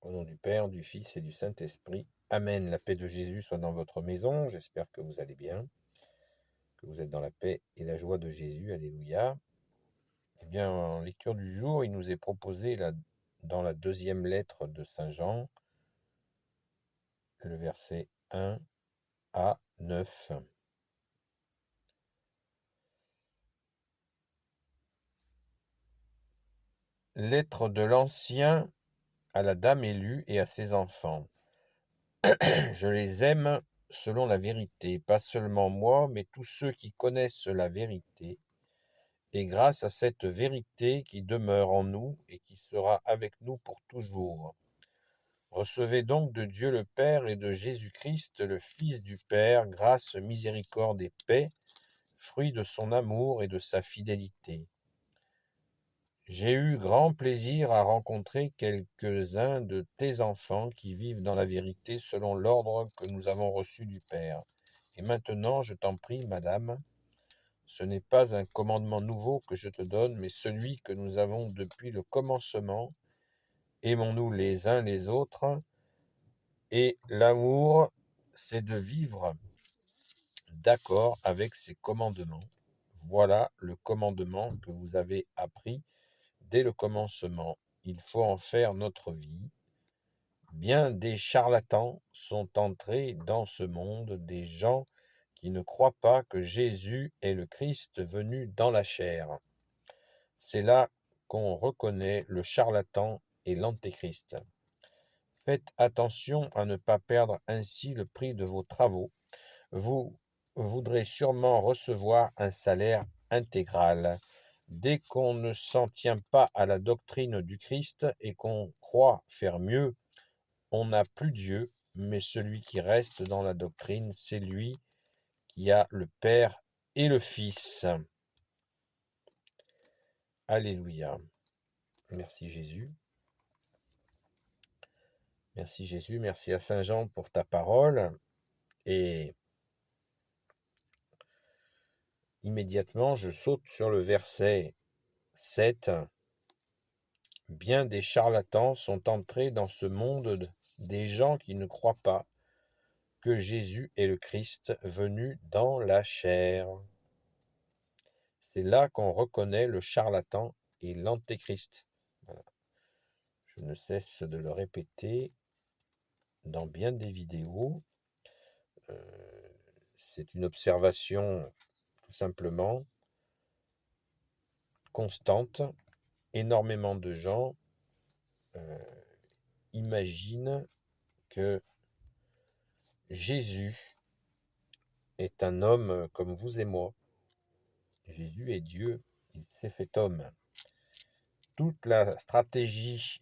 Au nom du Père, du Fils et du Saint-Esprit. Amen. La paix de Jésus soit dans votre maison. J'espère que vous allez bien, que vous êtes dans la paix et la joie de Jésus. Alléluia. Eh bien, en lecture du jour, il nous est proposé dans la deuxième lettre de Saint Jean, le verset 1 à 9. Lettre de l'Ancien à la Dame élue et à ses enfants. Je les aime selon la vérité, pas seulement moi, mais tous ceux qui connaissent la vérité, et grâce à cette vérité qui demeure en nous et qui sera avec nous pour toujours. Recevez donc de Dieu le Père et de Jésus-Christ, le Fils du Père, grâce, miséricorde et paix, fruit de son amour et de sa fidélité. J'ai eu grand plaisir à rencontrer quelques-uns de tes enfants qui vivent dans la vérité selon l'ordre que nous avons reçu du Père. Et maintenant, je t'en prie, Madame, ce n'est pas un commandement nouveau que je te donne, mais celui que nous avons depuis le commencement. Aimons-nous les uns les autres. Et l'amour, c'est de vivre d'accord avec ses commandements. Voilà le commandement que vous avez appris dès le commencement. Il faut en faire notre vie. Bien des charlatans sont entrés dans ce monde, des gens qui ne croient pas que Jésus est le Christ venu dans la chair. C'est là qu'on reconnaît le charlatan et l'antéchrist. Faites attention à ne pas perdre ainsi le prix de vos travaux. Vous voudrez sûrement recevoir un salaire intégral. Dès qu'on ne s'en tient pas à la doctrine du Christ et qu'on croit faire mieux, on n'a plus Dieu, mais celui qui reste dans la doctrine, c'est lui qui a le Père et le Fils. Alléluia. Merci Jésus. Merci Jésus, merci à Saint Jean pour ta parole. Et immédiatement, je saute sur le verset 7. Bien des charlatans sont entrés dans ce monde, des gens qui ne croient pas que Jésus est le Christ venu dans la chair. C'est là qu'on reconnaît le charlatan et l'antéchrist. Voilà. Je ne cesse de le répéter dans bien des vidéos. C'est une observation tout simplement constante. Énormément de gens imaginent que Jésus est un homme comme vous et moi. Jésus est Dieu, il s'est fait homme. Toute la stratégie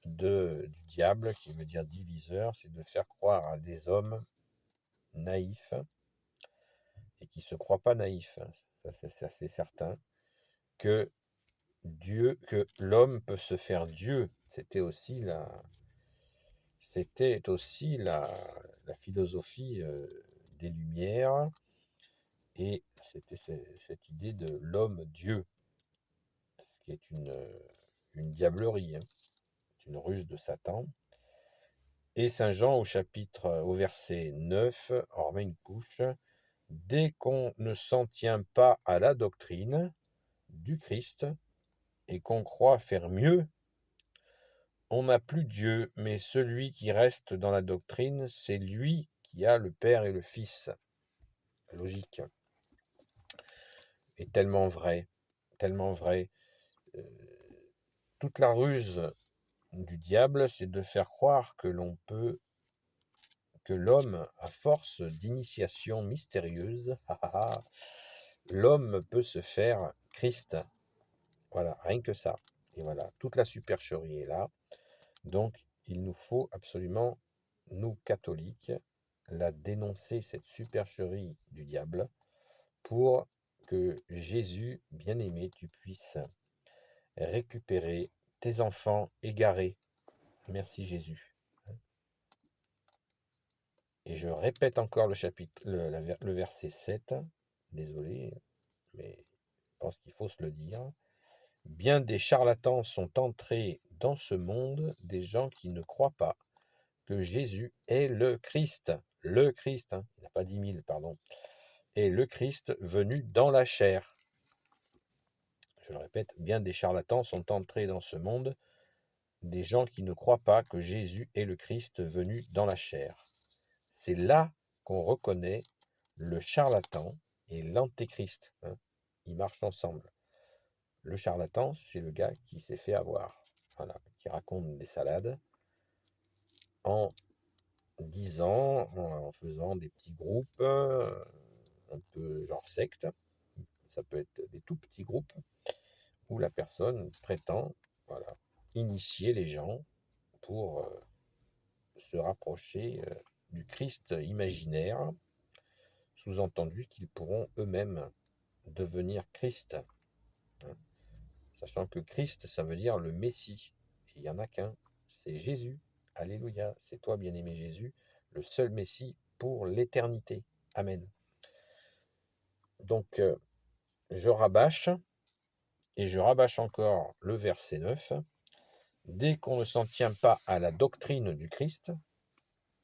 du diable, qui veut dire diviseur, c'est de faire croire à des hommes naïfs et qui ne se croient pas naïfs, ça c'est assez certain, que que l'homme peut se faire Dieu. C'était aussi la philosophie des Lumières, et c'était cette idée de l'homme-dieu, ce qui est une diablerie, une ruse de Satan. Et Saint Jean au verset 9 en remet une couche. Dès qu'on ne s'en tient pas à la doctrine du Christ et qu'on croit faire mieux, on n'a plus Dieu, mais celui qui reste dans la doctrine, c'est lui qui a le Père et le Fils. Logique. Et tellement vrai, tellement vrai. Toute la ruse du diable, c'est de faire croire que l'homme, à force d'initiation mystérieuse, l'homme peut se faire Christ. Voilà, rien que ça. Et voilà, toute la supercherie est là. Donc, il nous faut absolument, nous catholiques, la dénoncer, cette supercherie du diable, pour que Jésus, bien-aimé, tu puisses récupérer tes enfants égarés. Merci Jésus. Et je répète encore le verset 7. Désolé, mais je pense qu'il faut se le dire. Bien des charlatans sont entrés dans ce monde des gens qui ne croient pas que Jésus est le Christ, hein, il n'a pas 10 000, pardon, est le Christ venu dans la chair. Je le répète, bien des charlatans sont entrés dans ce monde, des gens qui ne croient pas que Jésus est le Christ venu dans la chair. C'est là qu'on reconnaît le charlatan et l'antéchrist, hein. Ils marchent ensemble. Le charlatan, c'est le gars qui s'est fait avoir, voilà, qui raconte des salades en disant, en faisant des petits groupes, un peu genre secte. Ça peut être des tout petits groupes où la personne prétend, voilà, initier les gens pour se rapprocher du Christ imaginaire, sous-entendu qu'ils pourront eux-mêmes devenir Christ, hein. Sachant que Christ, ça veut dire le Messie. Et il n'y en a qu'un, c'est Jésus. Alléluia, c'est toi, bien-aimé Jésus, le seul Messie pour l'éternité. Amen. Donc, je rabâche, et je rabâche encore le verset 9. Dès qu'on ne s'en tient pas à la doctrine du Christ,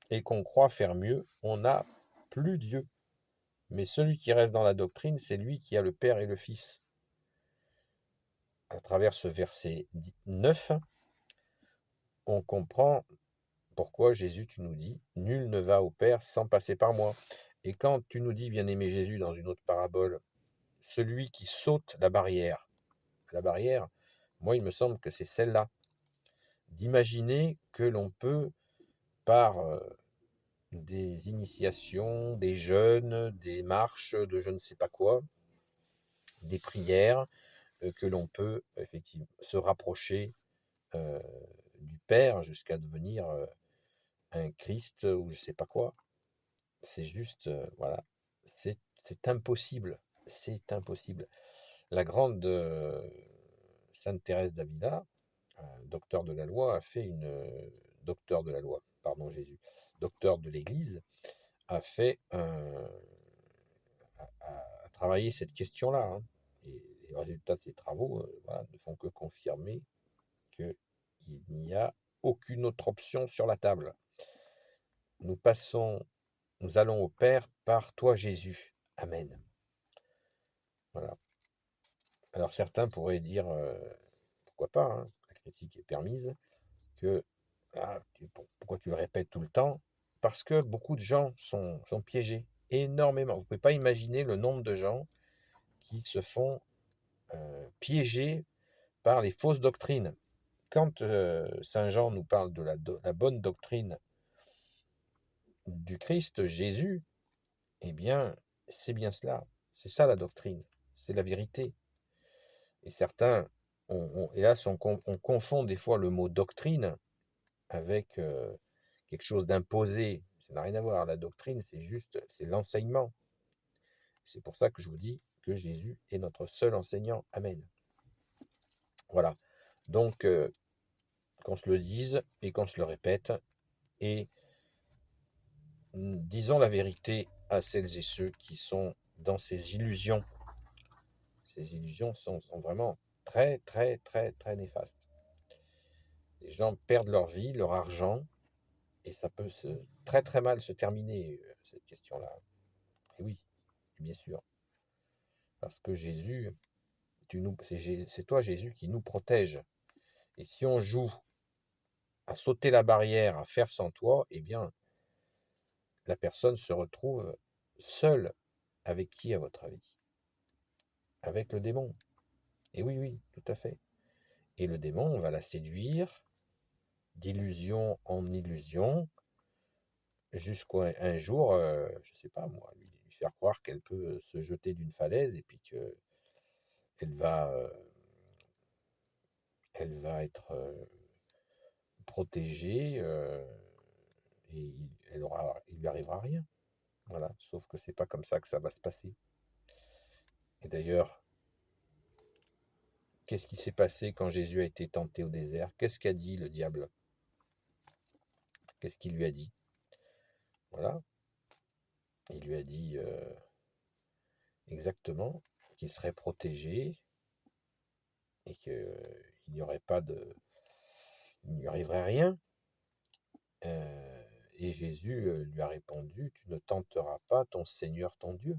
et qu'on croit faire mieux, on n'a plus Dieu. Mais celui qui reste dans la doctrine, c'est lui qui a le Père et le Fils. À travers ce verset 9, on comprend pourquoi Jésus, tu nous dis, nul ne va au Père sans passer par moi. Et quand tu nous dis, bien-aimé Jésus, dans une autre parabole, celui qui saute la barrière, moi il me semble que c'est celle-là, d'imaginer que l'on peut, par des initiations, des jeûnes, des marches de je ne sais pas quoi, des prières, que l'on peut effectivement se rapprocher euh, du Père jusqu'à devenir un Christ ou je ne sais pas quoi. C'est juste, voilà, c'est impossible, c'est impossible. La grande Sainte Thérèse d'Avila, docteur de la loi, a fait une docteur de la loi, pardon Jésus, docteur de l'Église, a fait a travaillé cette question-là, hein. Et les résultats de ses travaux, voilà, ne font que confirmer qu'il n'y a aucune autre option sur la table. Nous passons, nous allons au Père par toi Jésus. Amen. Voilà. Alors certains pourraient dire, pourquoi pas, hein, la critique est permise, que pourquoi tu le répètes tout le temps? Parce que beaucoup de gens sont piégés, énormément. Vous ne pouvez pas imaginer le nombre de gens qui se font piéger par les fausses doctrines. Quand Saint Jean nous parle de la bonne doctrine du Christ Jésus, eh bien, c'est bien cela. C'est ça la doctrine. C'est la vérité. Et certains, hélas, on confond des fois le mot doctrine avec quelque chose d'imposé. Ça n'a rien à voir. La doctrine, c'est juste, c'est l'enseignement. C'est pour ça que je vous dis que Jésus est notre seul enseignant. Amen. Voilà. Donc, qu'on se le dise et qu'on se le répète. Et disons la vérité à celles et ceux qui sont dans ces illusions. Ces illusions sont vraiment très, très, très, très néfastes. Les gens perdent leur vie, leur argent, et ça peut très, très mal se terminer, cette question-là. Et oui, bien sûr. Parce que Jésus, c'est toi, Jésus, qui nous protège. Et si on joue à sauter la barrière, à faire sans toi, eh bien, la personne se retrouve seule. Avec qui, à votre avis? Avec le démon. Et oui, oui, tout à fait. Et le démon, on va la séduire d'illusion en illusion jusqu'à un jour, je ne sais pas moi, lui faire croire qu'elle peut se jeter d'une falaise et puis qu'elle va, elle va être protégée et il lui arrivera rien. Voilà, sauf que c'est pas comme ça que ça va se passer. Et d'ailleurs, qu'est-ce qui s'est passé quand Jésus a été tenté au désert? Qu'est-ce qu'a dit le diable? Qu'est-ce qu'il lui a dit? Voilà, il lui a dit exactement qu'il serait protégé et qu'il n'y aurait pas il ne lui arriverait rien. Et Jésus lui a répondu, tu ne tenteras pas ton Seigneur ton Dieu.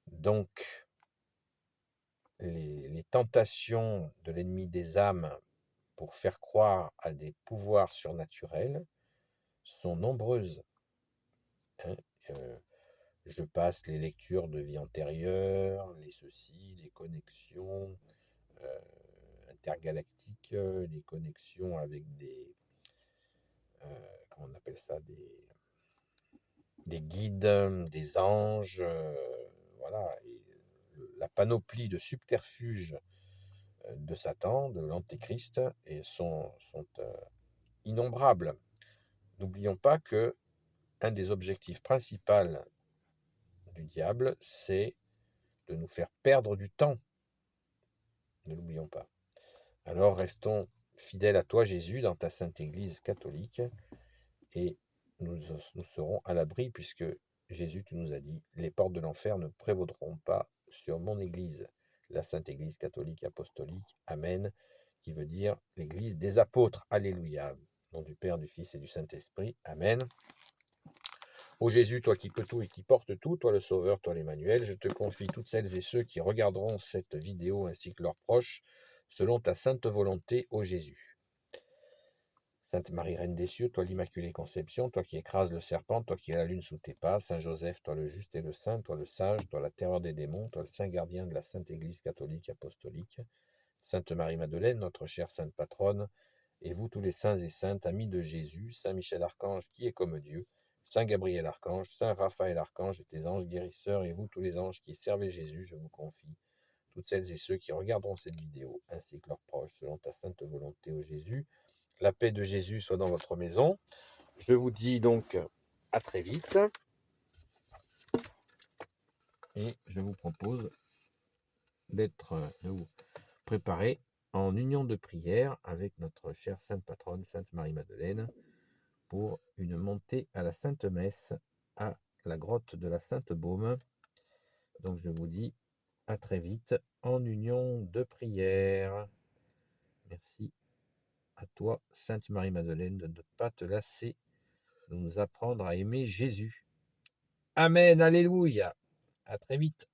Donc, les tentations de l'ennemi des âmes pour faire croire à des pouvoirs surnaturels sont nombreuses. Hein. Euh, je passe les lectures de vie antérieure, les ceci, les connexions euh, intergalactiques, les connexions avec des, comment on appelle ça, des guides, des anges, voilà, et la panoplie de subterfuges de Satan, de l'Antéchrist, et sont innombrables. N'oublions pas que un des objectifs principaux du diable, c'est de nous faire perdre du temps. Ne l'oublions pas. Alors restons fidèles à toi, Jésus, dans ta sainte Église catholique, et nous serons à l'abri, puisque Jésus, tu nous as dit, les portes de l'enfer ne prévaudront pas sur mon Église, la sainte Église catholique apostolique. Amen, qui veut dire l'Église des apôtres. Alléluia. Au nom du Père, du Fils et du Saint-Esprit. Amen. Ô Jésus, toi qui peux tout et qui portes tout, toi le Sauveur, toi l'Emmanuel, je te confie toutes celles et ceux qui regarderont cette vidéo ainsi que leurs proches, selon ta sainte volonté, ô Jésus. Sainte Marie, Reine des cieux, toi l'Immaculée Conception, toi qui écrases le serpent, toi qui as la lune sous tes pas, Saint Joseph, toi le juste et le saint, toi le sage, toi la terreur des démons, toi le saint gardien de la Sainte Église catholique apostolique, Sainte Marie-Madeleine, notre chère sainte patronne, et vous tous les saints et saintes, amis de Jésus, Saint Michel Archange qui est comme Dieu, Saint Gabriel Archange, Saint Raphaël Archange et tes anges guérisseurs, et vous tous les anges qui servez Jésus, je vous confie, toutes celles et ceux qui regarderont cette vidéo, ainsi que leurs proches, selon ta sainte volonté, ô Jésus. La paix de Jésus soit dans votre maison. Je vous dis donc à très vite, et je vous propose de vous préparer en union de prière avec notre chère sainte patronne, Sainte Marie-Madeleine, pour une montée à la Sainte Messe à la grotte de la Sainte Baume. Donc je vous dis à très vite en union de prière. Merci à toi, Sainte Marie-Madeleine, de ne pas te lasser de nous apprendre à aimer Jésus. Amen, alléluia. À très vite.